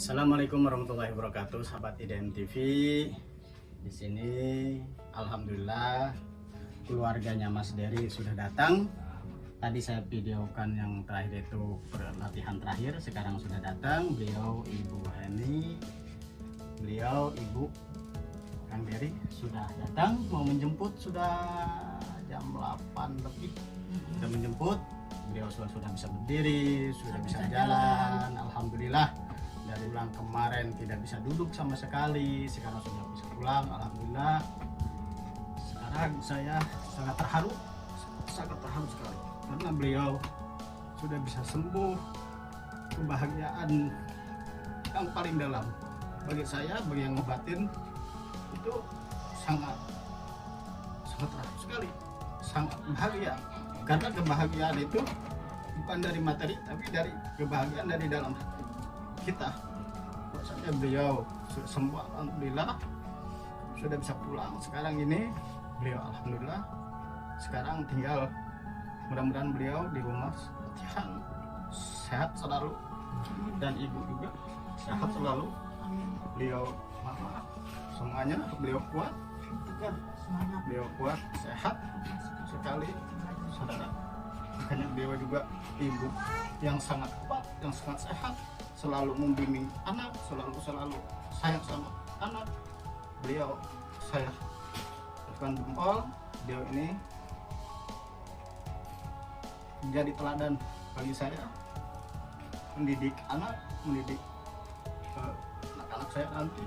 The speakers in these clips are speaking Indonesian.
Assalamualaikum warahmatullahi wabarakatuh, sahabat IDN TV. Di sini alhamdulillah keluarganya Mas Dery sudah datang. Tadi saya videokan yang terakhir itu pelatihan terakhir, sekarang sudah datang. Beliau Ibu Heni, beliau Ibu Kang Dery sudah datang, mau menjemput, sudah jam 8 lebih sudah menjemput. Beliau sudah bisa berdiri, sudah bisa jalan. Alhamdulillah. Dari ulang kemarin tidak bisa duduk sama sekali, sekarang sudah bisa pulang. Alhamdulillah. Sekarang saya sangat terharu sekali karena beliau sudah bisa sembuh. Kebahagiaan yang paling dalam bagi saya, bagi yang ngebatin, itu sangat terharu sekali, sangat bahagia. Karena kebahagiaan itu bukan dari materi, tapi dari kebahagiaan dari dalam hati kita. Bahwasanya beliau sudah sembuh, alhamdulillah, sudah bisa pulang. Sekarang ini beliau alhamdulillah, sekarang tinggal mudah-mudahan beliau di rumah latihan, sehat selalu, dan ibu juga sehat selalu. Beliau mama semuanya, beliau kuat, beliau kuat, sehat sekali, saudara. Makanya beliau juga ibu yang sangat kuat, yang sangat sehat, selalu membimbing anak, selalu sayang sama anak. Beliau saya tekan jempol, beliau ini menjadi teladan bagi saya, mendidik anak, mendidik anak-anak saya nanti.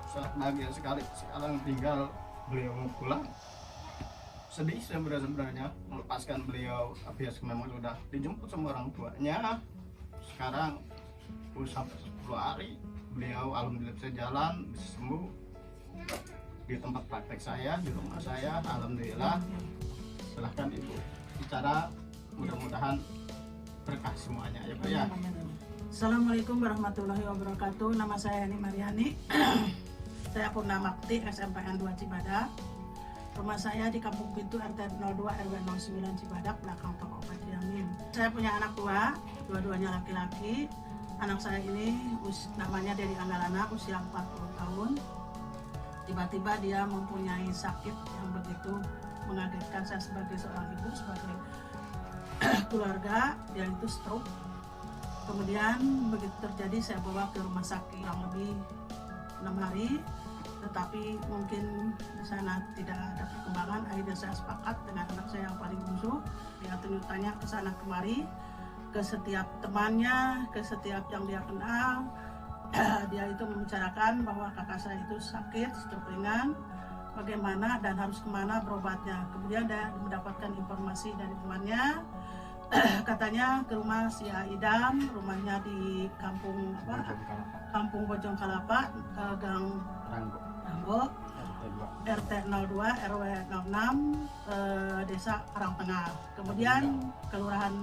Sangat bahagia sekali. Sekarang tinggal beliau mau pulang. Sedih sebenarnya melepaskan beliau, tapi ya memang sudah dijemput sama orang tuanya. Sekarang sampai 10 hari beliau alhamdulillah bisa jalan, bisa sembuh di tempat praktek saya, di rumah saya. Alhamdulillah. Silahkan ibu bicara, mudah-mudahan berkah semuanya ya Pak ya. Assalamualaikum warahmatullahi wabarakatuh. Nama saya Heni Mariani. Saya Purnamakti, SMPN 2 Cibadak. Rumah saya di Kampung Pintu, RT 02 RW 09 Cibadak, belakang toko obat Yamin. Saya punya anak dua, dua-duanya laki-laki. Anak saya ini namanya Dery Anggalana, usia 40 tahun. Tiba-tiba dia mempunyai sakit yang begitu mengagetkan saya sebagai seorang ibu, sebagai keluarga. Dia itu stroke. Kemudian begitu terjadi saya bawa ke rumah sakit yang lebih 6 hari. Tetapi mungkin di sana tidak ada perkembangan. Akhirnya saya sepakat dengan anak saya yang paling bungsu. Dia tanya ke sana kemari, ke setiap temannya, ke setiap yang dia kenal. Dia itu membicarakan bahwa kakak saya itu sakit, stroke ringan, bagaimana dan harus kemana berobatnya. Kemudian dia mendapatkan informasi dari temannya, katanya ke rumah si Aidam, rumahnya di kampung Kampung Bojong Kalapa, Gang Ranggo, RT 02 RW 06, Desa Karang Tengah. Kemudian Kelurahan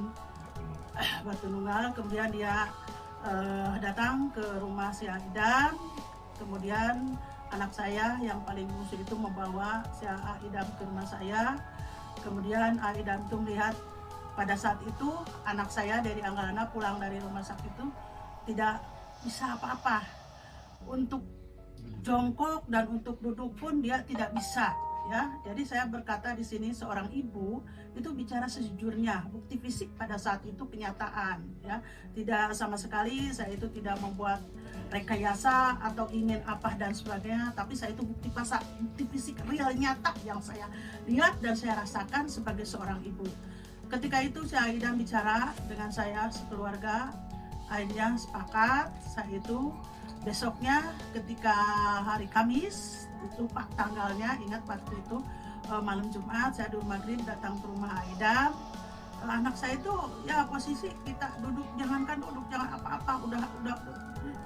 Batu Nunggal. Kemudian dia datang ke rumah si Aidam. Kemudian anak saya yang paling bungsu itu membawa si Aidam ke rumah saya. Kemudian Aidam itu melihat pada saat itu anak saya dari Anggalana pulang dari rumah sakit itu tidak bisa apa-apa. Untuk jongkok dan untuk duduk pun dia tidak bisa, ya. Jadi saya berkata di sini, seorang ibu itu bicara sejujurnya. Bukti fisik pada saat itu kenyataan, ya. Tidak sama sekali saya itu tidak membuat rekayasa atau ingin apa dan sebagainya, tapi saya itu bukti fisik real nyata yang saya lihat dan saya rasakan sebagai seorang ibu. Ketika itu saya Aidam bicara dengan saya sekeluarga, akhirnya sepakat. Saya itu besoknya ketika hari Kamis itu Pak tanggalnya, ingat waktu itu malam Jumat saya di maghrib datang ke rumah Aidam. Anak saya itu ya posisi kita duduk, jangankan duduk, jangan apa-apa, udah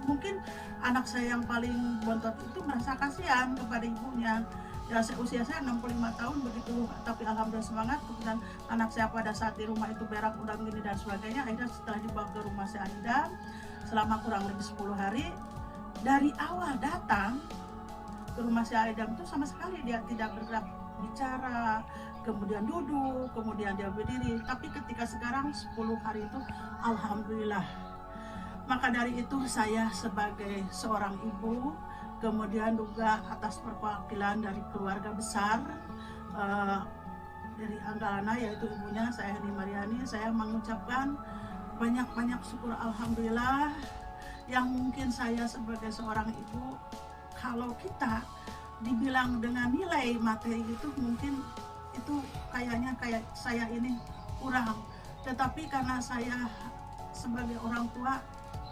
mungkin anak saya yang paling bontot itu merasa kasihan kepada ibunya. Ya, usia saya 65 tahun begitu, tapi alhamdulillah semangat. Kemudian anak saya pada saat di rumah itu berak, udah begini dan sebagainya. Akhirnya setelah dibawa ke rumah si Aidam selama kurang lebih 10 hari, dari awal datang ke rumah si Aidam itu sama sekali dia tidak bergerak bicara, kemudian duduk, kemudian dia berdiri. Tapi ketika sekarang 10 hari itu alhamdulillah Maka dari itu saya sebagai seorang ibu, kemudian juga atas perwakilan dari keluarga besar dari Anggalana, yaitu ibunya saya Heni Mariani, saya mengucapkan banyak-banyak syukur alhamdulillah. Yang mungkin saya sebagai seorang ibu, kalau kita dibilang dengan nilai materi itu mungkin itu kayaknya kayak saya ini kurang, tetapi karena saya sebagai orang tua,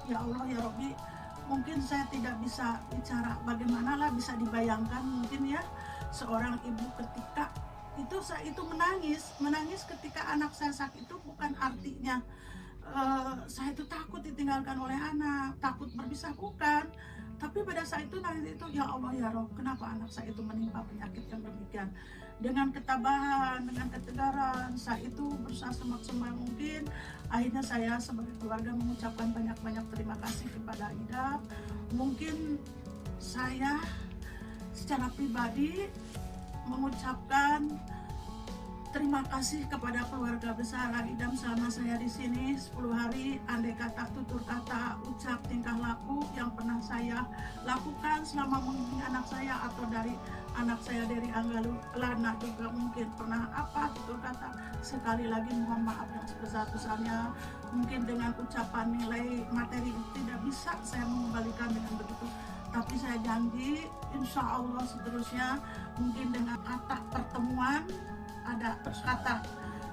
ya Allah ya Robbi, mungkin saya tidak bisa bicara bagaimana lah, bisa dibayangkan mungkin ya seorang ibu ketika itu saya itu menangis ketika anak saya sakit. Itu bukan artinya saya itu takut ditinggalkan oleh anak, takut berpisah, bukan. Tapi pada saat itu nangis itu, ya Allah ya Rob, kenapa anak saya itu menimpa penyakit yang demikian. Dengan ketabahan, dengan ketegaran, saya itu berusaha semaksimal mungkin. Akhirnya saya sebagai keluarga mengucapkan banyak-banyak terima kasih kepada Aida. Mungkin saya secara pribadi mengucapkan terima kasih kepada keluarga besar Aidam selama saya di sini 10 hari. Andai kata tutur kata, ucap, tingkah laku yang pernah saya lakukan selama membimbing anak saya, atau dari anak saya dari Anggalana juga mungkin pernah apa tutur kata, sekali lagi mohon maaf yang sebesar-besarnya. Mungkin dengan ucapan nilai materi tidak bisa saya mengembalikan dengan begitu, tapi saya janji insya Allah seterusnya mungkin dengan kata pertemuan. Ada kata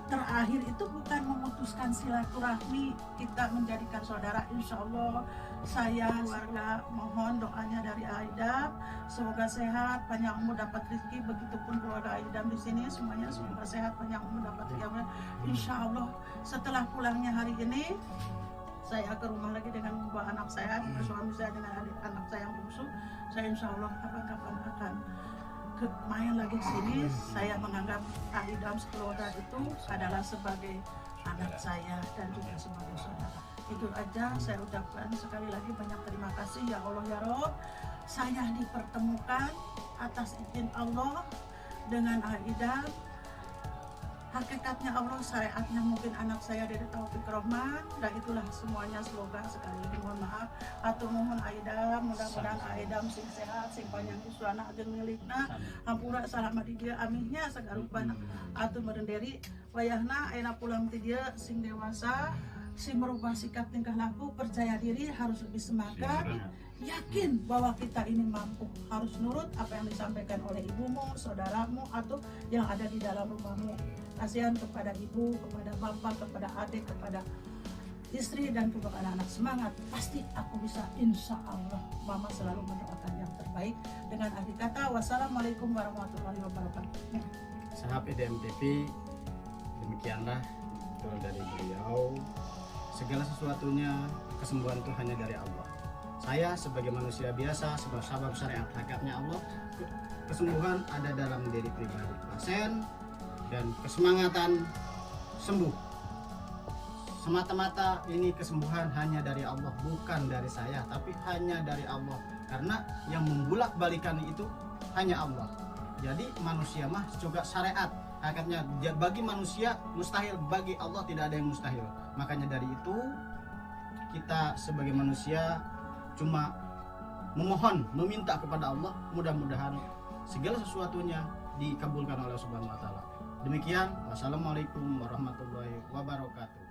terakhir itu bukan memutuskan silaturahmi, kita menjadikan saudara. Insya Allah saya keluarga mohon doanya dari Aida, semoga sehat, panjang umur, dapat rezeki. Begitupun keluarga Aida di sini semuanya semoga sehat, panjang umur, dapat rezeki. Insya Allah setelah pulangnya hari ini saya ke rumah lagi dengan membawa anak saya, suami saya dengan anak saya yang bungsu. Saya insya Allah kapan-kapan akan main lagi sini. Saya menganggap Aida sekeluarga itu adalah sebagai anak saya dan juga sebagai saudara. Itu aja saya ucapkan sekali lagi banyak terima kasih ya Allah ya Rob. Saya dipertemukan atas izin Allah dengan Aida. Hakikatnya Allah, syariatnya mungkin anak saya dari Taufik Rohman, dan itulah semuanya. Semoga sekali lagi mohon maaf atau mohon Aida, mudah-mudahan Aida sing sehat, sing panjang usana jeung milikna, hampura salamat di dia aminnya sagarupana atuh merenderi wayahna ayeuna pulang ti dieu sing dewasa, sing merubah sikap tingkah laku, percaya diri, harus lebih semangat, yakin bahwa kita ini mampu, harus nurut apa yang disampaikan oleh ibumu, saudaramu, atau yang ada di dalam rumahmu. Kasihan kepada ibu, kepada bapak, kepada adik, kepada istri, dan kepada anak-anak. Semangat, pasti aku bisa, insya Allah. Mama selalu mendoakan yang terbaik. Dengan akhir kata, wassalamualaikum warahmatullahi wabarakatuh. Sahabat IDM TV, demikianlah turun dari beliau. Segala sesuatunya, kesembuhan itu hanya dari Allah. Saya sebagai manusia biasa, sebagai sahabat syariat, hakikatnya Allah, kesembuhan ada dalam diri pribadi pasien, dan kesemangatan sembuh. Semata-mata ini kesembuhan hanya dari Allah, bukan dari saya, tapi hanya dari Allah. Karena yang membulak-balikan itu hanya Allah. Jadi manusia mah juga syariat. Hakikatnya bagi manusia mustahil, bagi Allah tidak ada yang mustahil. Makanya dari itu kita sebagai manusia cuma memohon, meminta kepada Allah, mudah-mudahan segala sesuatunya dikabulkan oleh Subhanahu wa Ta'ala. Demikian, wassalamualaikum warahmatullahi wabarakatuh.